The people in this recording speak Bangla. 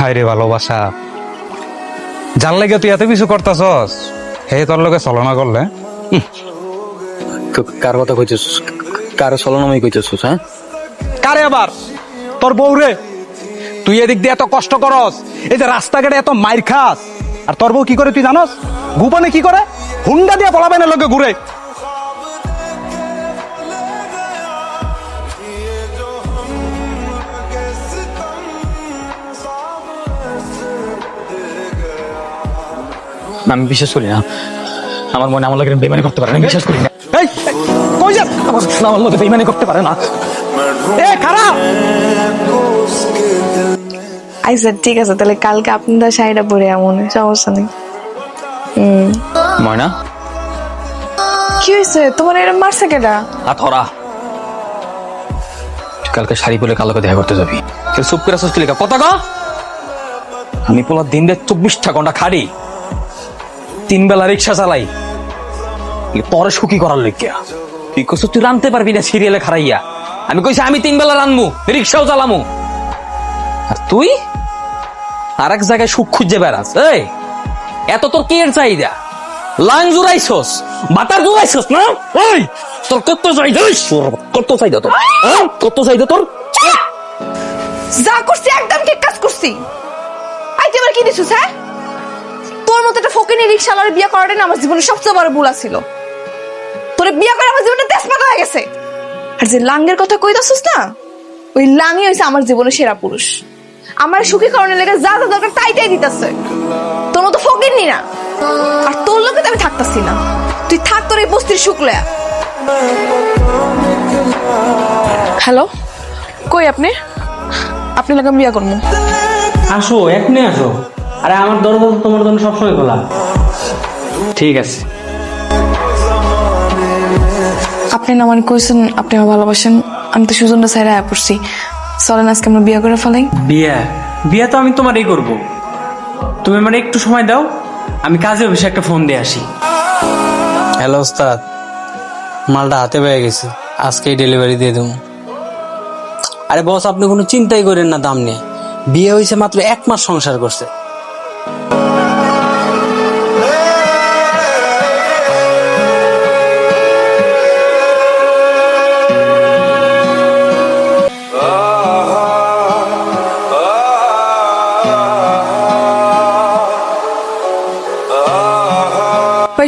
হয় রে ভালোবাসা। যার লাগে তুই এত কিছু করতাছস হে তোর লগে ছলনা করলে? কার কথা কইছিস? কার ছলনাময় কইছিস? হ্যাঁ, কারে আবার? তোর বউ রে। তুই এদিক দিয়ে এত কষ্ট করস, এই যে রাস্তাঘাটে এত মাইর খাস, আর তোর বউ কি করে তুই জানস? গোপনে কি করে? হুন্ডা দিয়ে পলাবেন লগে ঘুরে। আমি বিশ্বাস করি না। আমার মনে আমার লোকের বেমানি করতে পারে না, বিশ্বাস করি না। এই কই যাস? আমার লোকে বেমানি করতে পারে না। এ খারাপ। আচ্ছা ঠিক আছে, তাহলে কালকে আপনার শাড়িটা পরে এমন সমস্যা নেই। ময়না, কি হয়েছে তোমার? এরকম মারছে কেটা? ধরা কালকে শাড়ি পরে কালোকে দেখা করতে যাবি। চুপ করে আসছিস লেখা কথা কা। আমি পোলা দিন দেড় 24টা ঘন্টা খাড়ি, 3 বেলা রিক্সা চালাই পরে সুখী করার লইয়া। তুই কইছ তুই রানতে পারবি না সিরিয়ালে খারাইয়া। আমি কইছি আমি 3 বেলা রানমু, রিক্সাও চালামু, আর তুই আর এক জায়গায় সুখ খুঁজে বেড়াস। এই এত তোর কি এর চাহিদা? লাং জুড়াইছস, বাটার জুড়াইছস না? ওই তোর কত চাহিদা? কত চাহিদা তোর? কত চাহিদা তোর? যা করছি একদম ঠিক কাজ করছি। আইতে এবার কি দিছিস? হ্যাঁ, তোর মতো একটা ফকিনি রিকশাওয়ালার বিয়ে করাটাই না আমার জীবনের সবচেয়ে বড় ভুল ছিল। তোরে বিয়ে করে আমার জীবনটা তেজপাতা হয়ে গেছে। আর যে লাঙ্গের কথা কইতাছিস না, ওই লাঙ্গই হইছে আমার জীবনের সেরা পুরুষ। আমার সুখী করণের লেগে যা যা দরকার তাই দিতেছে। তোর মতো ফকিরনি না, আর তোর লোকে তো আমি থাকতাছি না। তুই থাক তোর এই বস্তির সুখ লয়া। হ্যালো, কই আপনি? আপনি লাগে বিয়ে করবো। আসো, এখনই আসো। আরে আমার দরজা তো তোমার জন্য সবসময় খোলা। ঠিক আছে। আপনি না মানে কইছেন আপনি আমার ভালোবাসেন, আমি তো সুজনটা সাইরা আয়া পড়ছি। চলেন আজকে আমরা বিয়ে করে ফেলাই। বিয়ে বিয়ে তো আমি তোমারই করব। তুমি মানে একটু সময় দাও, আমি কাজে অফিসে একটা ফোন দিয়ে আসি। হ্যালো ওস্তাদ, মালটা হাতে পেয়ে গেছে, আজকেই ডেলিভারি দিয়ে দেবো। আরে বস, আপনি কোনো চিন্তাই করেন না দাম নিয়ে। বিয়ে হয়েছে মাত্র 1 মাস সংসার করছে,